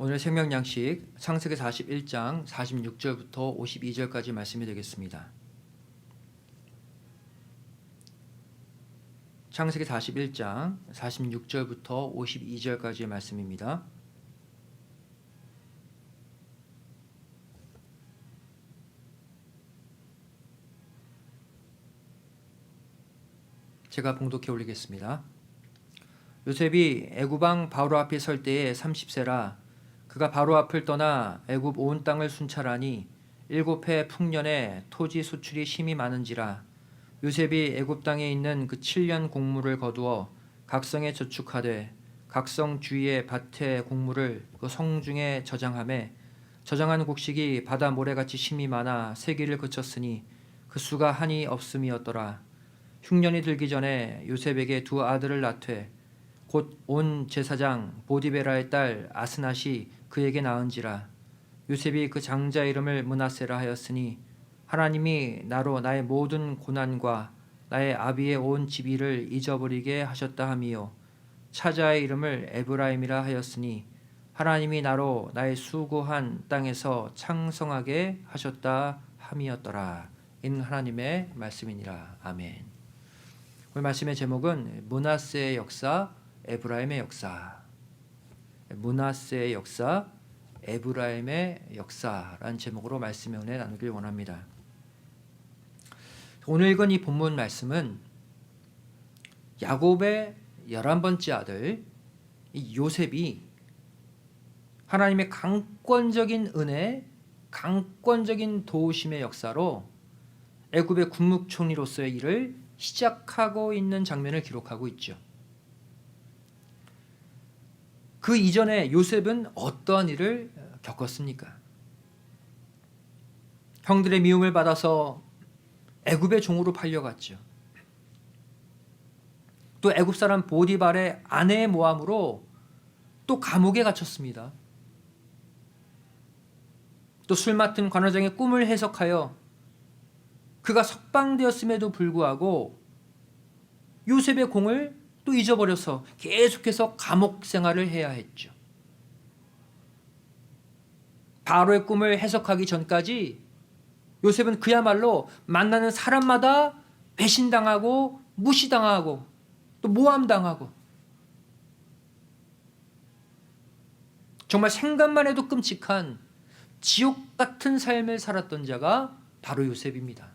오늘 생명양식 창세기 41장 46절부터 52절까지 말씀이 되겠습니다. 창세기 41장 46절부터 52절까지의 말씀입니다. 제가 봉독해 올리겠습니다. 요셉이 애굽 왕 바로 앞에 설 때에 30세라. 그가 바로 앞을 떠나 애굽 온 땅을 순찰하니 7해 풍년에 토지 소출이 심히 많은지라. 요셉이 애굽 땅에 있는 그 7년 곡물을 거두어 각성에 저축하되 각성 주위의 밭의 곡물을 그 성중에 저장하매 저장한 곡식이 바다 모래같이 심히 많아 세기를 그쳤으니 그 수가 한이 없음이었더라. 흉년이 들기 전에 요셉에게 두 아들을 낳되 곧 온 제사장 보디베라의 딸 아스낫이 그에게 낳은지라. 요셉이 그 장자 이름을 므낫세라 하였으니 하나님이 나로 나의 모든 고난과 나의 아비의 온 집일을 잊어버리게 하셨다 함이요 차자의 이름을 에브라임이라 하였으니 하나님이 나로 나의 수고한 땅에서 창성하게 하셨다 함이었더라. 이는 하나님의 말씀이니라. 아멘. 오늘 말씀의 제목은 므낫세의 역사, 에브라임의 역사. 므낫세의 역사, 에브라임의 역사라는 제목으로 말씀의 은혜 나누길 원합니다. 오늘 읽은 이 본문 말씀은 야곱의 11번째 아들 요셉이 하나님의 강권적인 은혜, 강권적인 도우심의 역사로 애굽의 국무총리로서의 일을 시작하고 있는 장면을 기록하고 있죠. 그 이전에 요셉은 어떠한 일을 겪었습니까? 형들의 미움을 받아서 애굽의 종으로 팔려갔죠. 또 애굽 사람 보디발의 아내의 모함으로 또 감옥에 갇혔습니다. 또 술 맡은 관원장의 꿈을 해석하여 그가 석방되었음에도 불구하고 요셉의 공을 또 잊어버려서 계속해서 감옥 생활을 해야 했죠. 바로의 꿈을 해석하기 전까지 요셉은 그야말로 만나는 사람마다 배신당하고 무시당하고 또 모함당하고 정말 생각만 해도 끔찍한 지옥 같은 삶을 살았던 자가 바로 요셉입니다.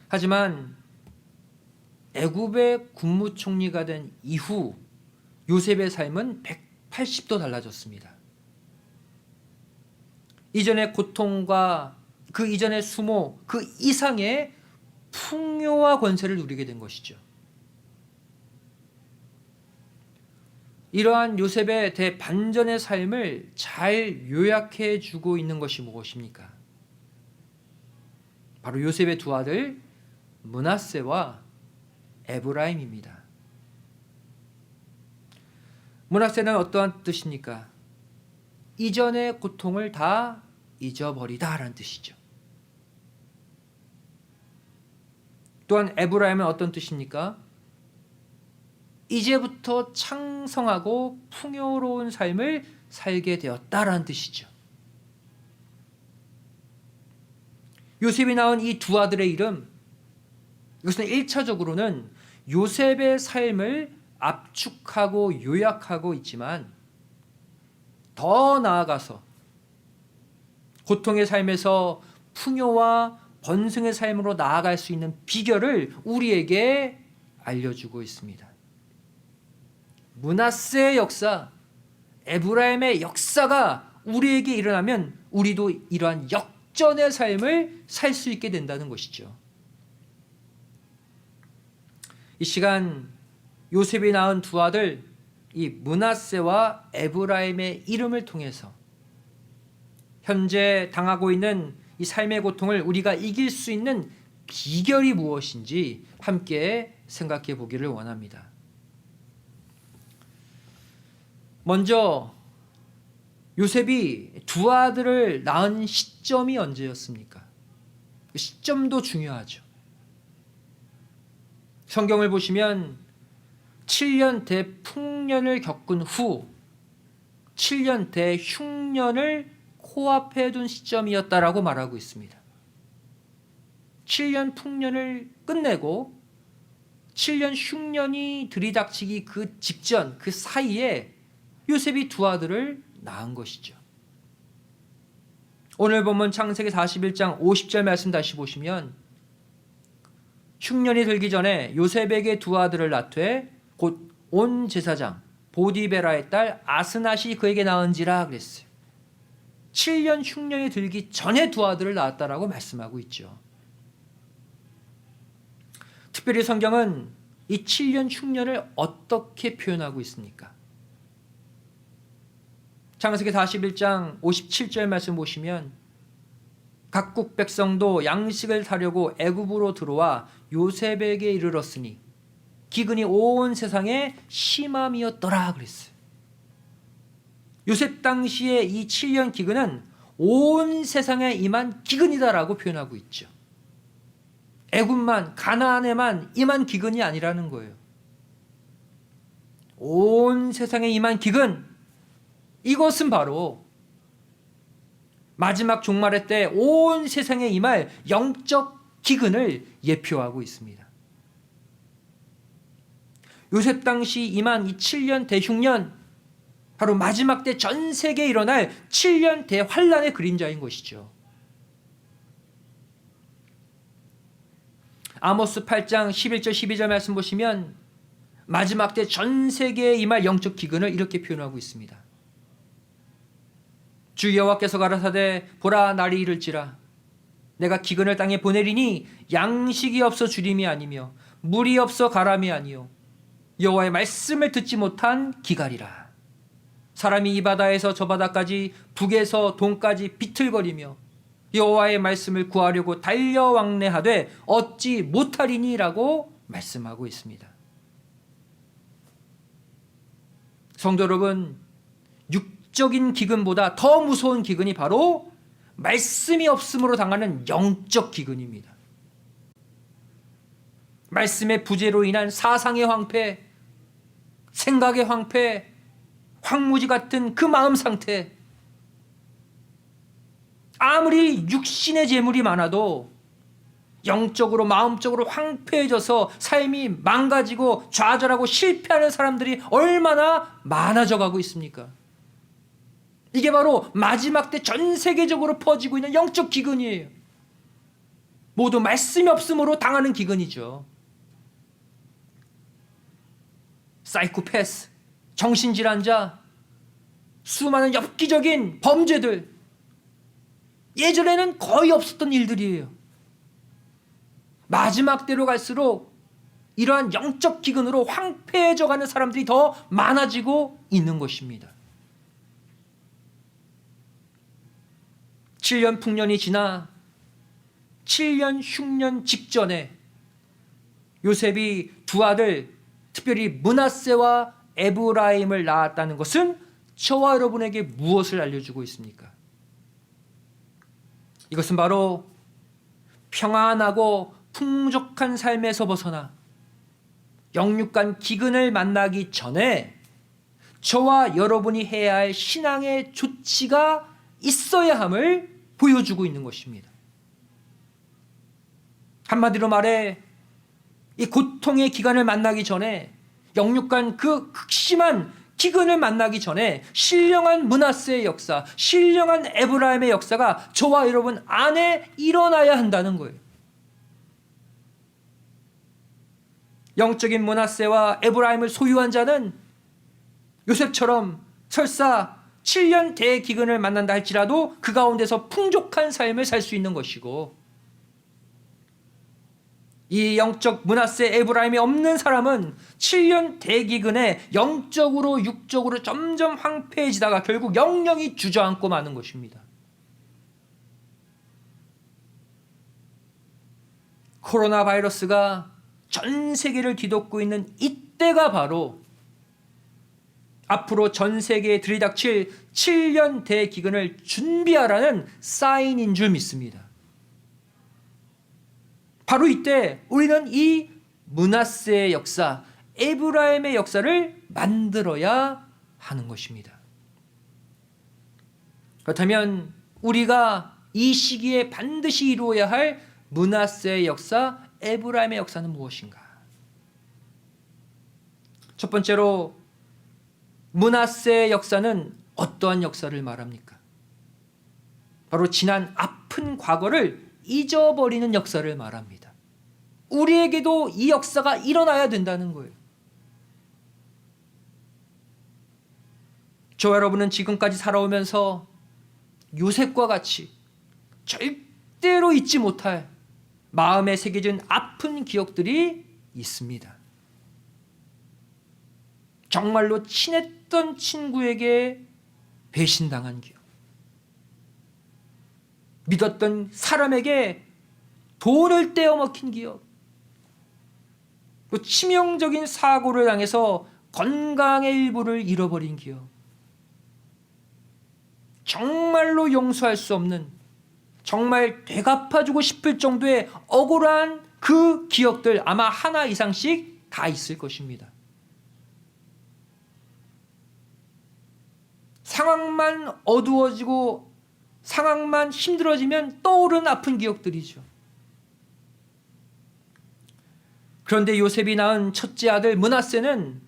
하지만 애굽의 국무총리가 된 이후 요셉의 삶은 180도 달라졌습니다. 이전의 고통과 그 이전의 수모, 그 이상의 풍요와 권세를 누리게 된 것이죠. 이러한 요셉의 대반전의 삶을 잘 요약해 주고 있는 것이 무엇입니까? 바로 요셉의 두 아들 므낫세와 에브라임입니다. 므낫세는 어떠한 뜻입니까? 이전의 고통을 다 잊어버리다라는 뜻이죠. 또한 에브라임은 어떤 뜻입니까? 이제부터 창성하고 풍요로운 삶을 살게 되었다라는 뜻이죠. 요셉이 낳은 이 두 아들의 이름, 이것은 1차적으로는 요셉의 삶을 압축하고 요약하고 있지만 더 나아가서 고통의 삶에서 풍요와 번성의 삶으로 나아갈 수 있는 비결을 우리에게 알려주고 있습니다. 므낫세의 역사, 에브라임의 역사가 우리에게 일어나면 우리도 이러한 역전의 삶을 살 수 있게 된다는 것이죠. 이 시간 요셉이 낳은 두 아들 이 므낫세와 에브라임의 이름을 통해서 현재 당하고 있는 이 삶의 고통을 우리가 이길 수 있는 비결이 무엇인지 함께 생각해 보기를 원합니다. 먼저 요셉이 두 아들을 낳은 시점이 언제였습니까? 그 시점도 중요하죠. 성경을 보시면 7년 대풍년을 겪은 후 7년 대흉년을 코앞에 둔 시점이었다라고 말하고 있습니다. 7년 풍년을 끝내고 7년 흉년이 들이닥치기 그 직전, 그 사이에 요셉이 두 아들을 낳은 것이죠. 오늘 본문 창세기 41장 50절 말씀 다시 보시면 흉년이 들기 전에 요셉에게 두 아들을 낳되 곧 온 제사장 보디베라의 딸 아스낫이 그에게 낳은지라 그랬어요. 7년 흉년이 들기 전에 두 아들을 낳았다라고 말씀하고 있죠. 특별히 성경은 이 7년 흉년을 어떻게 표현하고 있습니까? 창세기 41장 57절 말씀 보시면 각국 백성도 양식을 사려고 애굽으로 들어와 요셉에게 이르렀으니 기근이 온 세상에 심함이었더라 그랬어요. 요셉 당시의 이 7년 기근은 온 세상에 임한 기근이다라고 표현하고 있죠. 애굽만, 가나안에만 임한 기근이 아니라는 거예요. 온 세상에 임한 기근, 이것은 바로 마지막 종말의 때 온 세상에 임할 영적 기근을 예표하고 있습니다. 요셉 당시 임한 이 7년 대흉년, 바로 마지막 때 전 세계에 일어날 7년 대환란의 그림자인 것이죠. 아모스 8장 11절 12절 말씀 보시면 마지막 때 전 세계에 임할 영적 기근을 이렇게 표현하고 있습니다. 주 여호와께서 가라사대 보라 날이 이를지라 내가 기근을 땅에 보내리니 양식이 없어 주림이 아니며 물이 없어 가람이 아니요 여호와의 말씀을 듣지 못한 기갈이라. 사람이 이 바다에서 저 바다까지 북에서 동까지 비틀거리며 여호와의 말씀을 구하려고 달려 왕래하되 얻지 못하리니라고 말씀하고 있습니다. 성도 여러분, 육적인 기근보다 더 무서운 기근이 바로 말씀이 없음으로 당하는 영적 기근입니다. 말씀의 부재로 인한 사상의 황폐, 생각의 황폐, 황무지 같은 그 마음 상태, 아무리 육신의 재물이 많아도 영적으로 마음적으로 황폐해져서 삶이 망가지고 좌절하고 실패하는 사람들이 얼마나 많아져 가고 있습니까? 이게 바로 마지막 때 전 세계적으로 퍼지고 있는 영적 기근이에요. 모두 말씀이 없음으로 당하는 기근이죠. 사이코패스, 정신질환자, 수많은 엽기적인 범죄들, 예전에는 거의 없었던 일들이에요. 마지막 때로 갈수록 이러한 영적 기근으로 황폐해져 가는 사람들이 더 많아지고 있는 것입니다. 7년 풍년이 지나 7년 흉년 직전에 요셉이 두 아들, 특별히 므낫세와 에브라임을 낳았다는 것은 저와 여러분에게 무엇을 알려주고 있습니까? 이것은 바로 평안하고 풍족한 삶에서 벗어나 영육간 기근을 만나기 전에 저와 여러분이 해야 할 신앙의 조치가 있어야 함을 보여주고 있는 것입니다. 한마디로 말해 이 고통의 기간을 만나기 전에, 영육간 그 극심한 기근을 만나기 전에 신령한 므낫세의 역사, 신령한 에브라임의 역사가 저와 여러분 안에 일어나야 한다는 거예요. 영적인 므낫세와 에브라임을 소유한 자는 요셉처럼 설사 7년 대기근을 만난다 할지라도 그 가운데서 풍족한 삶을 살 수 있는 것이고, 이 영적 므낫세 에브라임이 없는 사람은 7년 대기근에 영적으로 육적으로 점점 황폐해지다가 결국 영영이 주저앉고 마는 것입니다. 코로나 바이러스가 전 세계를 뒤덮고 있는 이때가 바로 앞으로 전 세계에 들이닥칠 7년 대기근을 준비하라는 사인인 줄 믿습니다. 바로 이때 우리는 이 므낫세의 역사, 에브라임의 역사를 만들어야 하는 것입니다. 그렇다면 우리가 이 시기에 반드시 이루어야 할 므낫세의 역사, 에브라임의 역사는 무엇인가? 첫 번째로 므낫세의 역사는 어떠한 역사를 말합니까? 바로 지난 아픈 과거를 잊어버리는 역사를 말합니다. 우리에게도 이 역사가 일어나야 된다는 거예요. 저와 여러분은 지금까지 살아오면서 요셉과 같이 절대로 잊지 못할 마음에 새겨진 아픈 기억들이 있습니다. 정말로 친했던 친구에게 배신당한 기억, 믿었던 사람에게 돈을 떼어먹힌 기억, 또 치명적인 사고를 당해서 건강의 일부를 잃어버린 기억, 정말로 용서할 수 없는, 정말 되갚아주고 싶을 정도의 억울한 그 기억들 아마 하나 이상씩 다 있을 것입니다. 상황만 어두워지고 상황만 힘들어지면 떠오르는 아픈 기억들이죠. 그런데 요셉이 낳은 첫째 아들 므낫세는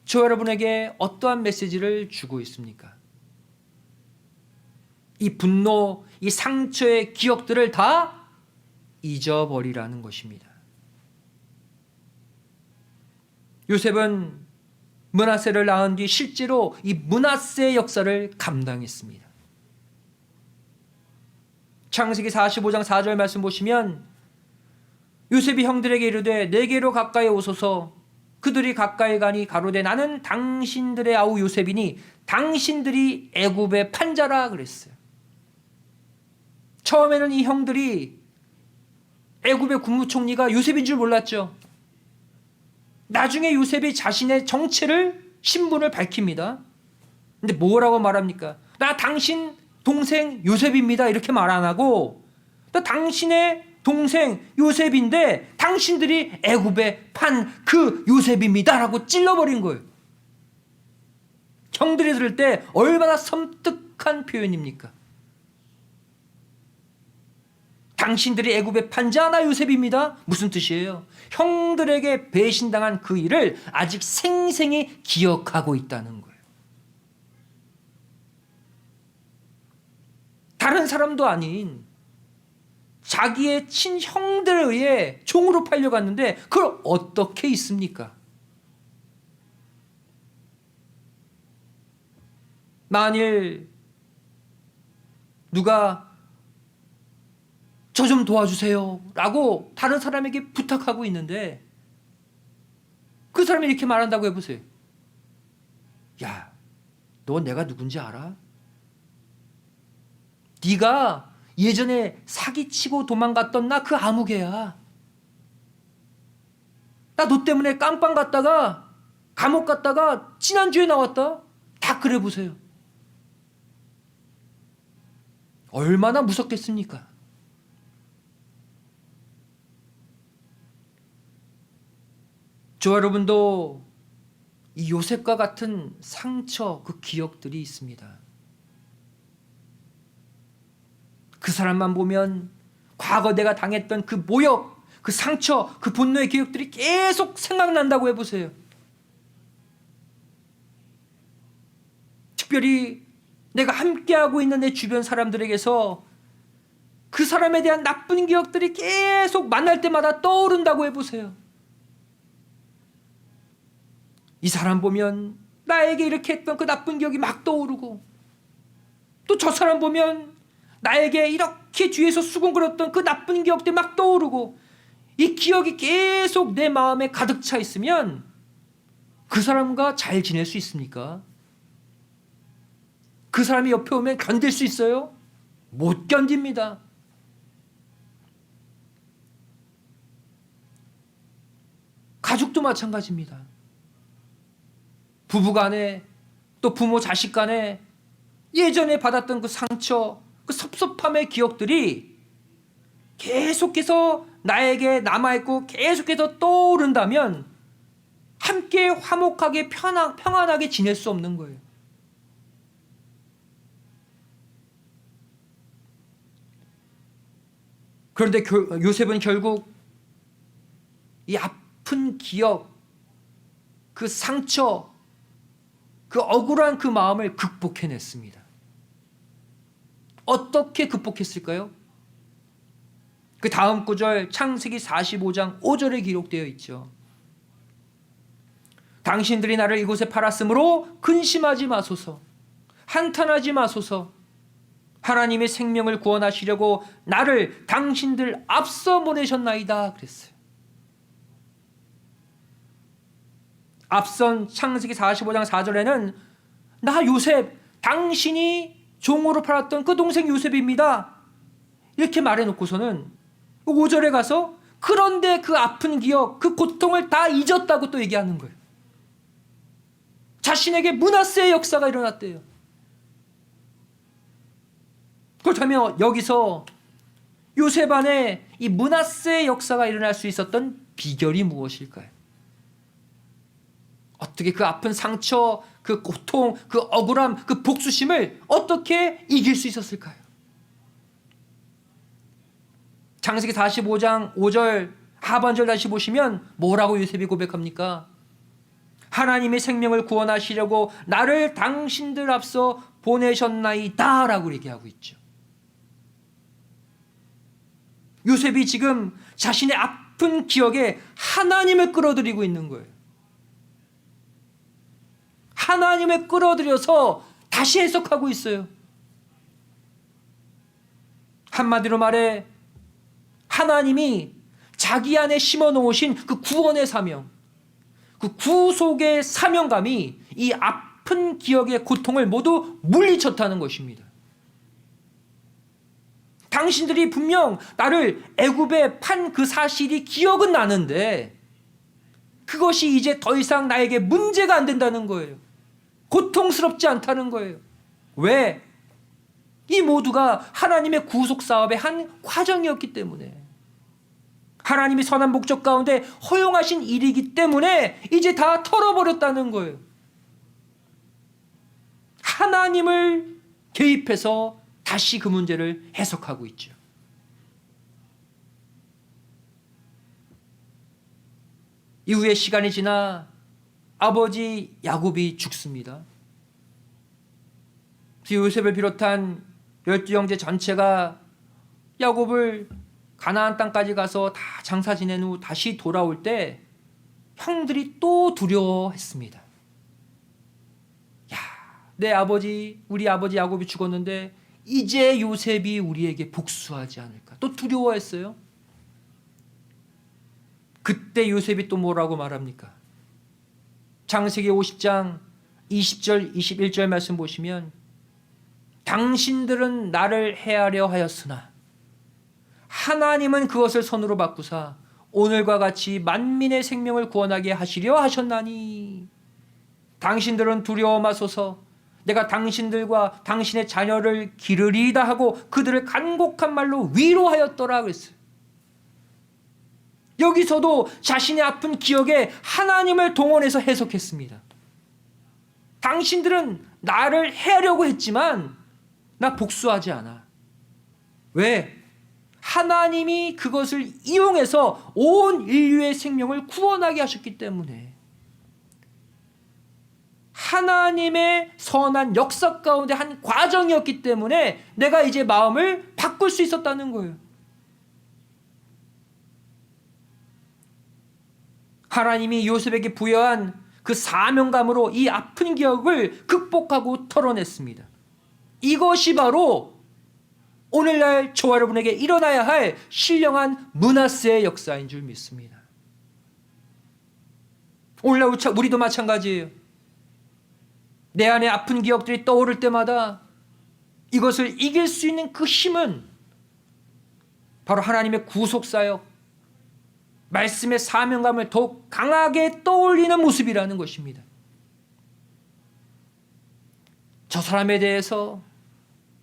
저 여러분에게 어떠한 메시지를 주고 있습니까? 이 분노, 이 상처의 기억들을 다 잊어버리라는 것입니다. 요셉은 므낫세를 낳은 뒤 실제로 이 므낫세의 역사를 감당했습니다. 창세기 45장 4절 말씀 보시면 요셉이 형들에게 이르되 내게로 가까이 오소서. 그들이 가까이 가니 가로되 나는 당신들의 아우 요셉이니 당신들이 애굽의 판자라 그랬어요. 처음에는 이 형들이 애굽의 국무총리가 요셉인 줄 몰랐죠. 나중에 요셉이 자신의 정체를, 신분을 밝힙니다. 근데 뭐라고 말합니까? 나 당신 동생 요셉입니다. 이렇게 말 안 하고 나 당신의 동생 요셉인데 당신들이 애굽에 판 그 요셉입니다 라고 찔러버린 거예요. 형들이 들을 때 얼마나 섬뜩한 표현입니까? 당신들이 애굽에 판자 나 요셉입니다. 무슨 뜻이에요? 형들에게 배신당한 그 일을 아직 생생히 기억하고 있다는 거예요. 다른 사람도 아닌 자기의 친형들에 의해 종으로 팔려갔는데 그걸 어떻게 잊습니까? 만일 누가 저 좀 도와주세요 라고 다른 사람에게 부탁하고 있는데 그 사람이 이렇게 말한다고 해보세요. 야, 너 내가 누군지 알아? 네가 예전에 사기치고 도망갔던 나 그 아무개야. 나 너 때문에 깜빵 갔다가 감옥 갔다가 지난주에 나왔다. 다 그래 보세요. 얼마나 무섭겠습니까? 저 여러분도 이 요셉과 같은 상처, 그 기억들이 있습니다. 그 사람만 보면 과거 내가 당했던 그 모욕, 그 상처, 그 분노의 기억들이 계속 생각난다고 해보세요. 특별히 내가 함께하고 있는 내 주변 사람들에게서 그 사람에 대한 나쁜 기억들이 계속 만날 때마다 떠오른다고 해보세요. 이 사람 보면 나에게 이렇게 했던 그 나쁜 기억이 막 떠오르고 또 저 사람 보면 나에게 이렇게 뒤에서 수군거렸던 그 나쁜 기억들이 막 떠오르고 이 기억이 계속 내 마음에 가득 차 있으면 그 사람과 잘 지낼 수 있습니까? 그 사람이 옆에 오면 견딜 수 있어요? 못 견딥니다. 가족도 마찬가지입니다. 부부간에 또 부모 자식 간에 예전에 받았던 그 상처, 그 섭섭함의 기억들이 계속해서 나에게 남아있고 계속해서 떠오른다면 함께 화목하게 평안하게 지낼 수 없는 거예요. 그런데 요셉은 결국 이 아픈 기억, 그 상처, 그 억울한 그 마음을 극복해냈습니다. 어떻게 극복했을까요? 그 다음 구절 창세기 45장 5절에 기록되어 있죠. 당신들이 나를 이곳에 팔았으므로 근심하지 마소서, 한탄하지 마소서. 하나님의 생명을 구원하시려고 나를 당신들 앞서 보내셨나이다 그랬어요. 앞선 창세기 45장 4절에는 나 요셉, 당신이 종으로 팔았던 그 동생 요셉입니다, 이렇게 말해놓고서는 5절에 가서 그런데 그 아픈 기억, 그 고통을 다 잊었다고 또 얘기하는 거예요. 자신에게 므낫세의 역사가 일어났대요. 그렇다면 여기서 요셉 안에 이 므낫세의 역사가 일어날 수 있었던 비결이 무엇일까요? 어떻게 그 아픈 상처, 그 고통, 그 억울함, 그 복수심을 어떻게 이길 수 있었을까요? 창세기 45장 5절 하반절 다시 보시면 뭐라고 요셉이 고백합니까? 하나님의 생명을 구원하시려고 나를 당신들 앞서 보내셨나이다 라고 얘기하고 있죠. 요셉이 지금 자신의 아픈 기억에 하나님을 끌어들이고 있는 거예요. 하나님을 끌어들여서 다시 해석하고 있어요. 한마디로 말해 하나님이 자기 안에 심어놓으신 그 구원의 사명, 그 구속의 사명감이 이 아픈 기억의 고통을 모두 물리쳤다는 것입니다. 당신들이 분명 나를 애굽에 판 그 사실이 기억은 나는데 그것이 이제 더 이상 나에게 문제가 안 된다는 거예요. 고통스럽지 않다는 거예요. 왜? 이 모두가 하나님의 구속 사업의 한 과정이었기 때문에, 하나님이 선한 목적 가운데 허용하신 일이기 때문에 이제 다 털어버렸다는 거예요. 하나님을 개입해서 다시 그 문제를 해석하고 있죠. 이후에 시간이 지나 아버지 야곱이 죽습니다. 요셉을 비롯한 12형제 전체가 야곱을 가나안 땅까지 가서 다 장사 지낸 후 다시 돌아올 때 형들이 또 두려워했습니다. 야, 내 아버지, 우리 아버지 야곱이 죽었는데 이제 요셉이 우리에게 복수하지 않을까, 또 두려워했어요. 그때 요셉이 또 뭐라고 말합니까? 창세기 50장 20절 21절 말씀 보시면 당신들은 나를 해하려 하였으나 하나님은 그것을 선으로 바꾸사 오늘과 같이 만민의 생명을 구원하게 하시려 하셨나니 당신들은 두려워 마소서, 내가 당신들과 당신의 자녀를 기르리이다 하고 그들을 간곡한 말로 위로하였더라 그랬어요. 여기서도 자신의 아픈 기억에 하나님을 동원해서 해석했습니다. 당신들은 나를 해하려고 했지만 나 복수하지 않아. 왜? 하나님이 그것을 이용해서 온 인류의 생명을 구원하게 하셨기 때문에, 하나님의 선한 역사 가운데 한 과정이었기 때문에 내가 이제 마음을 바꿀 수 있었다는 거예요. 하나님이 요셉에게 부여한 그 사명감으로 이 아픈 기억을 극복하고 털어냈습니다. 이것이 바로 오늘날 저와 여러분에게 일어나야 할 신령한 므낫세의 역사인 줄 믿습니다. 오늘날 우리도 마찬가지예요. 내 안에 아픈 기억들이 떠오를 때마다 이것을 이길 수 있는 그 힘은 바로 하나님의 구속사역, 말씀의 사명감을 더욱 강하게 떠올리는 모습이라는 것입니다. 저 사람에 대해서,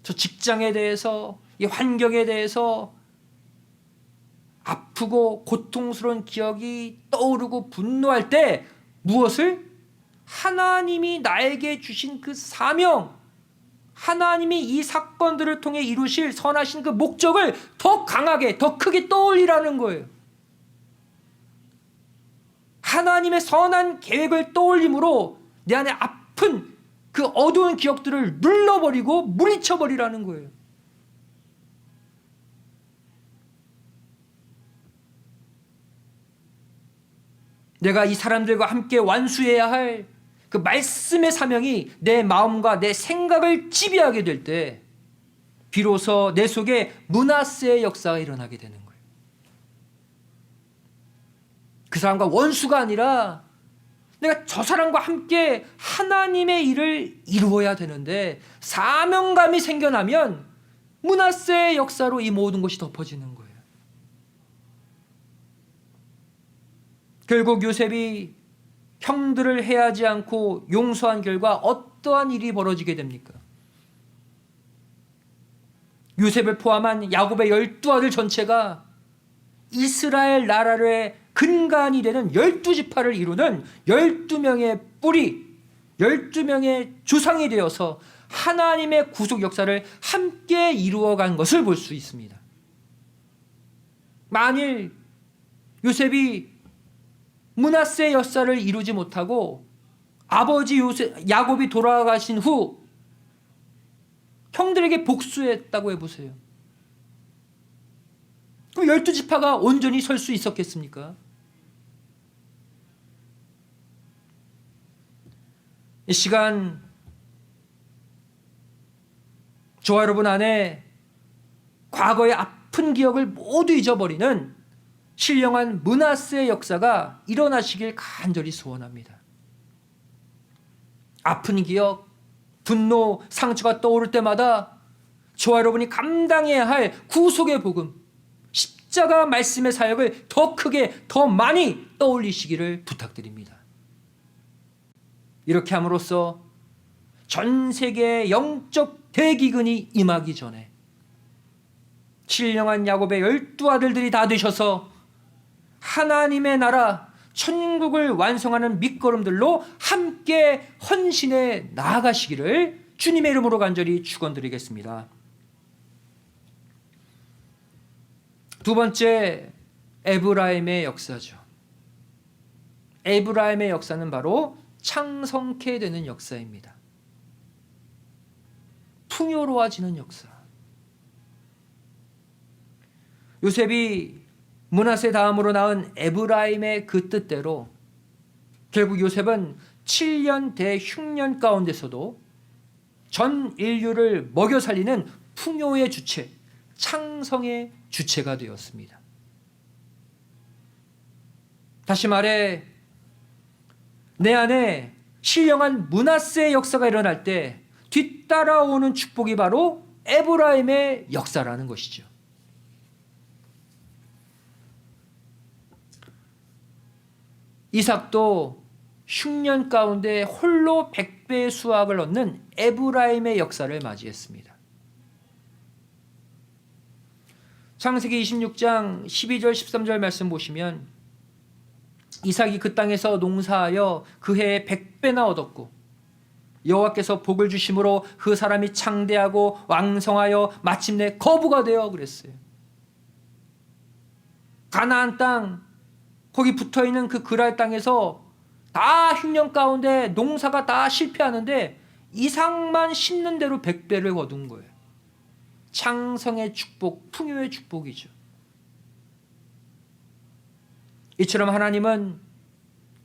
저 직장에 대해서, 이 환경에 대해서 아프고 고통스러운 기억이 떠오르고 분노할 때 무엇을? 하나님이 나에게 주신 그 사명, 하나님이 이 사건들을 통해 이루실 선하신 그 목적을 더 강하게, 더 크게 떠올리라는 거예요. 하나님의 선한 계획을 떠올림으로 내 안에 아픈 그 어두운 기억들을 눌러버리고 물리쳐버리라는 거예요. 내가 이 사람들과 함께 완수해야 할 그 말씀의 사명이 내 마음과 내 생각을 지배하게 될 때 비로소 내 속에 므낫세의 역사가 일어나게 되는 거예요. 그 사람과 원수가 아니라 내가 저 사람과 함께 하나님의 일을 이루어야 되는데 사명감이 생겨나면 므낫세의 역사로 이 모든 것이 덮어지는 거예요. 결국 요셉이 형들을 해하지 않고 용서한 결과 어떠한 일이 벌어지게 됩니까? 요셉을 포함한 야곱의 12아들 전체가 이스라엘 나라의 근간이 되는 12지파를 이루는 12명의 뿌리, 12명의 조상이 되어서 하나님의 구속 역사를 함께 이루어간 것을 볼 수 있습니다. 만일 요셉이 므낫세 역사를 이루지 못하고 아버지 야곱이 돌아가신 후 형들에게 복수했다고 해보세요. 그럼 12지파가 온전히 설 수 있었겠습니까? 이 시간 저와 여러분 안에 과거의 아픈 기억을 모두 잊어버리는 신령한 므낫세의 역사가 일어나시길 간절히 소원합니다. 아픈 기억, 분노, 상처가 떠오를 때마다 저와 여러분이 감당해야 할 구속의 복음, 십자가 말씀의 사역을 더 크게, 더 많이 떠올리시기를 부탁드립니다. 이렇게 함으로써 전 세계의 영적 대기근이 임하기 전에 신령한 야곱의 12아들들이 다 되셔서 하나님의 나라 천국을 완성하는 밑거름들로 함께 헌신해 나아가시기를 주님의 이름으로 간절히 축원드리겠습니다. 두 번째, 에브라임의 역사죠. 에브라임의 역사는 바로 창성케 되는 역사입니다. 풍요로워지는 역사. 요셉이 므낫세 다음으로 낳은 에브라임의 그 뜻대로 결국 요셉은 7년 대흉년 가운데서도 전 인류를 먹여 살리는 풍요의 주체, 창성의 주체가 되었습니다. 다시 말해 내 안에 신령한 므낫세의 역사가 일어날 때 뒤따라오는 축복이 바로 에브라임의 역사라는 것이죠. 이삭도 흉년 가운데 홀로 100배의 수확을 얻는 에브라임의 역사를 맞이했습니다. 창세기 26장 12절 13절 말씀 보시면 이삭이 그 땅에서 농사하여 그 해에 100배나 얻었고 여호와께서 복을 주심으로 그 사람이 창대하고 왕성하여 마침내 거부가 되어 그랬어요. 가나안 땅 거기 붙어있는 그 그랄 땅에서 다 흉년 가운데 농사가 다 실패하는데 이삭만 심는 대로 100배를 거둔 거예요. 창성의 축복, 풍요의 축복이죠. 이처럼 하나님은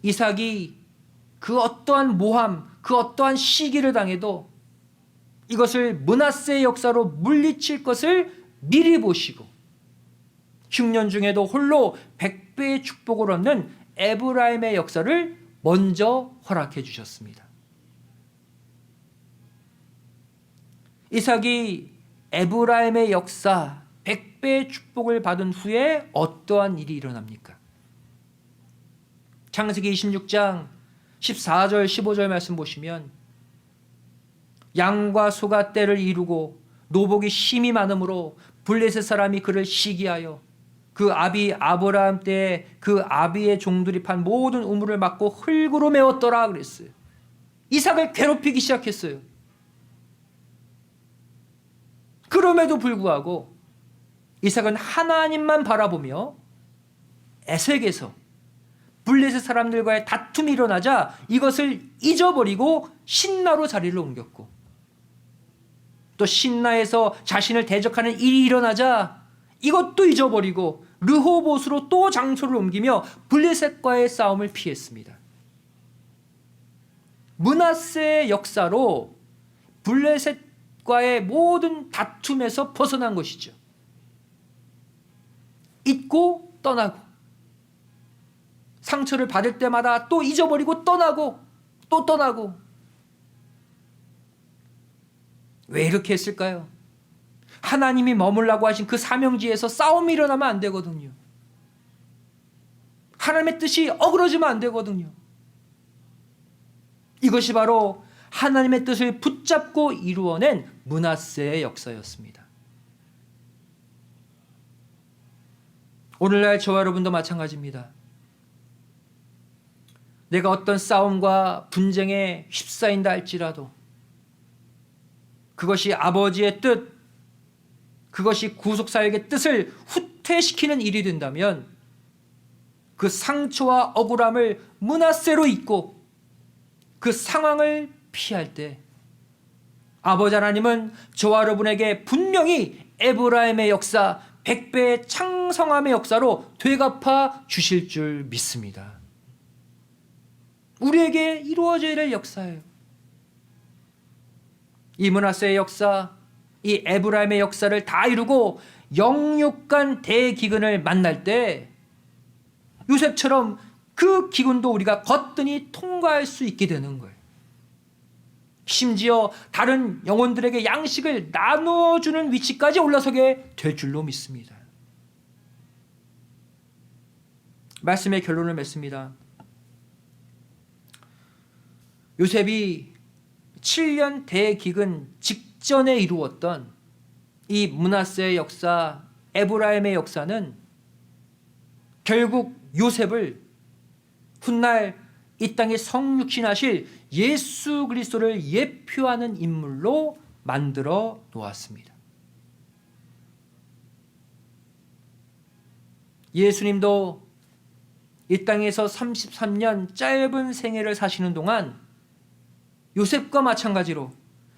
이삭이 그 어떠한 모함, 그 어떠한 시기를 당해도 이것을 므낫세의 역사로 물리칠 것을 미리 보시고 흉년 중에도 홀로 100배의 축복을 얻는 에브라임의 역사를 먼저 허락해 주셨습니다. 이삭이 에브라임의 역사 100배의 축복을 받은 후에 어떠한 일이 일어납니까? 창세기 26장 14절 15절 말씀 보시면 양과 소가 떼를 이루고 노복이 심히 많으므로 블레셋 사람이 그를 시기하여 그 아비 아브라함 때 그 아비의 종들이 판 모든 우물을 막고 흙으로 메웠더라 그랬어요. 이삭을 괴롭히기 시작했어요. 그럼에도 불구하고 이삭은 하나님만 바라보며 에색에서 블레셋 사람들과의 다툼이 일어나자 이것을 잊어버리고 신나로 자리를 옮겼고, 또 신나에서 자신을 대적하는 일이 일어나자 이것도 잊어버리고 르호봇으로 또 장소를 옮기며 블레셋과의 싸움을 피했습니다. 므낫세의 역사로 블레셋과의 모든 다툼에서 벗어난 것이죠. 잊고 떠나고, 상처를 받을 때마다 또 잊어버리고 떠나고 또 떠나고. 왜 이렇게 했을까요? 하나님이 머물라고 하신 그 사명지에서 싸움이 일어나면 안 되거든요. 하나님의 뜻이 어그러지면 안 되거든요. 이것이 바로 하나님의 뜻을 붙잡고 이루어낸 므낫세의 역사였습니다. 오늘날 저와 여러분도 마찬가지입니다. 내가 어떤 싸움과 분쟁에 휩싸인다 할지라도 그것이 아버지의 뜻, 그것이 구속사역의 뜻을 후퇴시키는 일이 된다면 그 상처와 억울함을 므낫세로 잊고 그 상황을 피할 때 아버지 하나님은 저와 여러분에게 분명히 에브라임의 역사, 100배의 창성함의 역사로 되갚아 주실 줄 믿습니다. 우리에게 이루어져야 될 역사예요. 이 므낫세의 역사, 이 에브라임의 역사를 다 이루고 영육간 대기근을 만날 때 요셉처럼 그 기근도 우리가 거뜬히 통과할 수 있게 되는 거예요. 심지어 다른 영혼들에게 양식을 나누어주는 위치까지 올라서게 될 줄로 믿습니다. 말씀의 결론을 맺습니다. 요셉이 7년 대기근 직전에 이루었던 이 므낫세의 역사, 에브라임의 역사는 결국 요셉을 훗날 이 땅에 성육신하실 예수 그리스도를 예표하는 인물로 만들어 놓았습니다. 예수님도 이 땅에서 33년 짧은 생애를 사시는 동안 요셉과 마찬가지로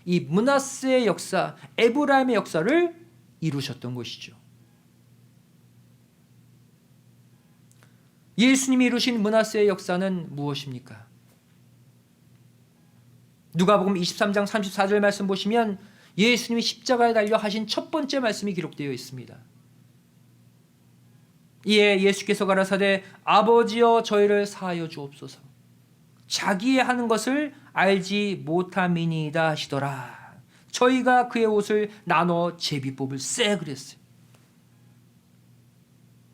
이 므낫세의 역사, 에브라임의 역사를 이루셨던 것이죠. 예수님이 이루신 므낫세의 역사는 무엇입니까? 누가복음 23장 34절 말씀 보시면 예수님이 십자가에 달려 하신 첫 번째 말씀이 기록되어 있습니다. 이에 예수께서 가라사대 아버지여 저희를 사하여 주옵소서. 자기의 하는 것을 알지 못함이니이다 하시더라. 저희가 그의 옷을 나눠 제비 뽑을세 그랬어요.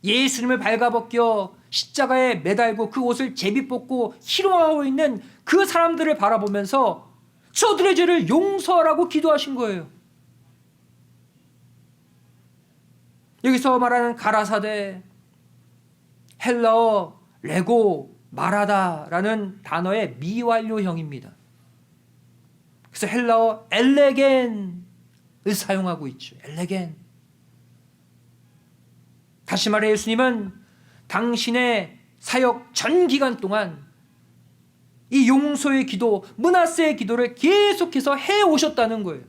예수님을 발가벗겨 십자가에 매달고 그 옷을 제비 뽑고 희롱하고 있는 그 사람들을 바라보면서 저들의 죄를 용서하라고 기도하신 거예요. 여기서 말하는 가라사대, 헬라어 레고 마라다라는 단어의 미완료형입니다. 그래서 헬라어 엘레겐을 사용하고 있죠. 엘레겐. 다시 말해 예수님은 당신의 사역 전 기간 동안 이 용서의 기도, 므낫세의 기도를 계속해서 해오셨다는 거예요.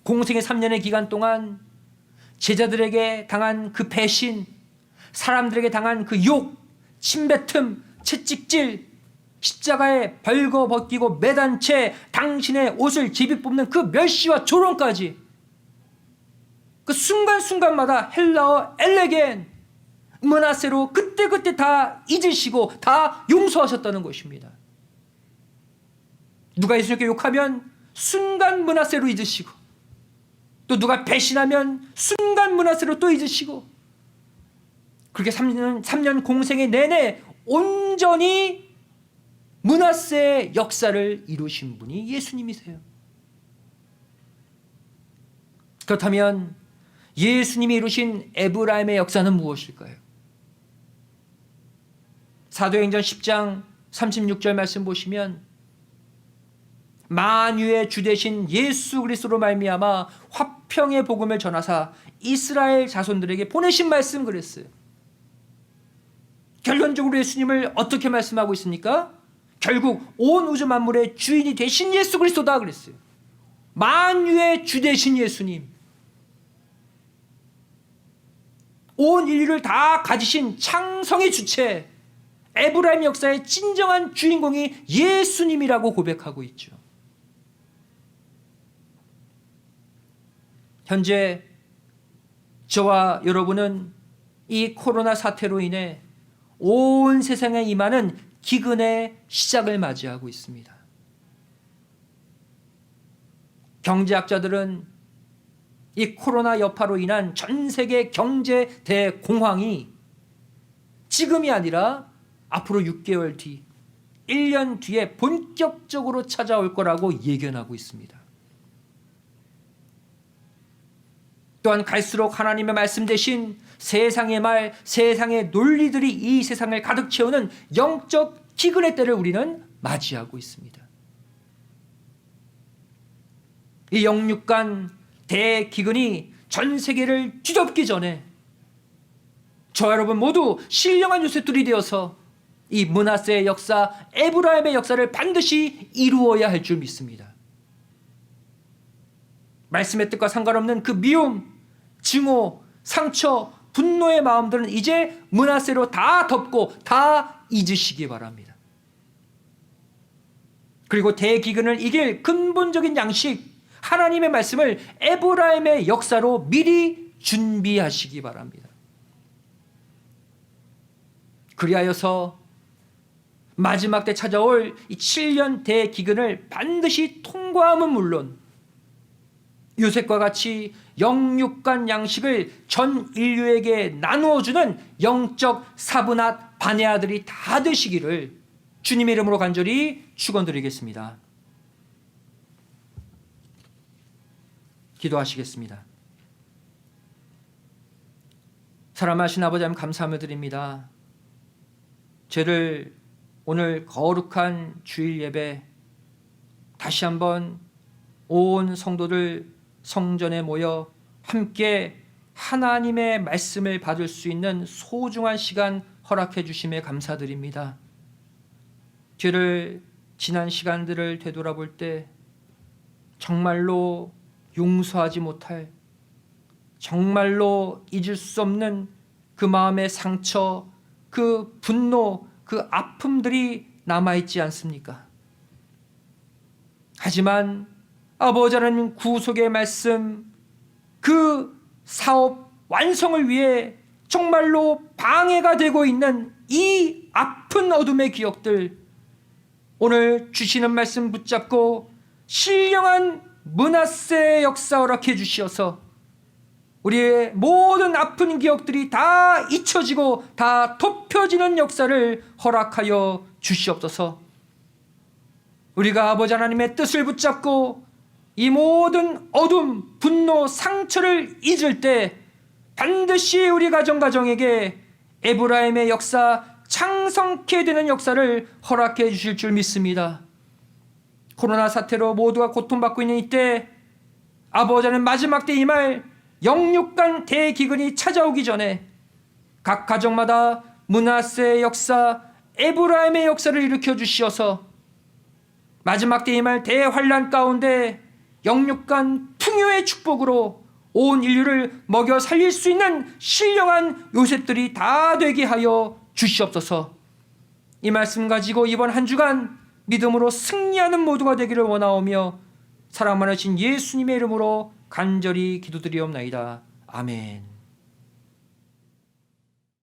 공생의 3년의 기간 동안 제자들에게 당한 그 배신, 사람들에게 당한 그 욕, 침뱉음, 채찍질, 십자가에 벌거벗기고 매단 채 당신의 옷을 제비 뽑는 그 멸시와 조롱까지 그 순간순간마다 헬라어 엘레겐, 므낫세로 그때그때 다 잊으시고 다 용서하셨다는 것입니다. 누가 예수님께 욕하면 순간 므낫세로 잊으시고, 또 누가 배신하면 순간 므낫세로 또 잊으시고, 그렇게 3년 공생의 내내 온전히 므낫세의 역사를 이루신 분이 예수님이세요. 그렇다면 예수님이 이루신 에브라임의 역사는 무엇일까요? 사도행전 10장 36절 말씀 보시면 만유의 주 되신 예수 그리스도로 말미암아 화평의 복음을 전하사 이스라엘 자손들에게 보내신 말씀 그랬어요. 결론적으로 예수님을 어떻게 말씀하고 있습니까? 결국 온 우주 만물의 주인이 되신 예수 그리스도다 그랬어요. 만유의 주 되신 예수님, 온 인류를 다 가지신 창성의 주체, 에브라임 역사의 진정한 주인공이 예수님이라고 고백하고 있죠. 현재 저와 여러분은 이 코로나 사태로 인해 온 세상에 임하는 기근의 시작을 맞이하고 있습니다. 경제학자들은 이 코로나 여파로 인한 전 세계 경제 대공황이 지금이 아니라 앞으로 6개월 뒤, 1년 뒤에 본격적으로 찾아올 거라고 예견하고 있습니다. 또한 갈수록 하나님의 말씀 대신 세상의 말, 세상의 논리들이 이 세상을 가득 채우는 영적 기근의 때를 우리는 맞이하고 있습니다. 이 영육간 대기근이 전 세계를 뒤덮기 전에 저와 여러분 모두 신령한 요셉들이 되어서 이 므낫세의 역사, 에브라임의 역사를 반드시 이루어야 할 줄 믿습니다. 말씀의 뜻과 상관없는 그 미움, 증오, 상처, 분노의 마음들은 이제 므낫세로 다 덮고 다 잊으시기 바랍니다. 그리고 대기근을 이길 근본적인 양식, 하나님의 말씀을 에브라임의 역사로 미리 준비하시기 바랍니다. 그리하여서 마지막 때 찾아올 이 7년 대기근을 반드시 통과함은 물론 요셉과 같이 영육간 양식을 전 인류에게 나누어주는 영적 사브낫 반의 아들이 다 되시기를 주님의 이름으로 간절히 축원드리겠습니다. 기도하시겠습니다. 사랑하신 아버지 하나님 감사함을 드립니다. 저를 오늘 거룩한 주일 예배 다시 한번 온 성도들 성전에 모여 함께 하나님의 말씀을 받을 수 있는 소중한 시간 허락해 주심에 감사드립니다. 저를 지난 시간들을 되돌아볼 때 정말로 용서하지 못할, 정말로 잊을 수 없는 그 마음의 상처, 그 분노, 그 아픔들이 남아있지 않습니까? 하지만 아버지 하나님 구속의 말씀, 그 사업 완성을 위해 정말로 방해가 되고 있는 이 아픈 어둠의 기억들, 오늘 주시는 말씀 붙잡고 신령한 므낫세의 역사 허락해 주시어서 우리의 모든 아픈 기억들이 다 잊혀지고 다 덮여지는 역사를 허락하여 주시옵소서. 우리가 아버지 하나님의 뜻을 붙잡고 이 모든 어둠, 분노, 상처를 잊을 때 반드시 우리 가정에게 에브라임의 역사, 창성케 되는 역사를 허락해 주실 줄 믿습니다. 코로나 사태로 모두가 고통받고 있는 이때 아버지는 마지막 때 이 말 영육간 대기근이 찾아오기 전에 각 가정마다 므낫세의 역사, 에브라임의 역사를 일으켜 주시어서 마지막 때 이 말 대환란 가운데 영육간 풍요의 축복으로 온 인류를 먹여 살릴 수 있는 신령한 요셉들이 다 되게 하여 주시옵소서. 이 말씀 가지고 이번 한 주간 믿음으로 승리하는 모두가 되기를 원하오며 사랑 많으신 예수님의 이름으로 간절히 기도드리옵나이다. 아멘.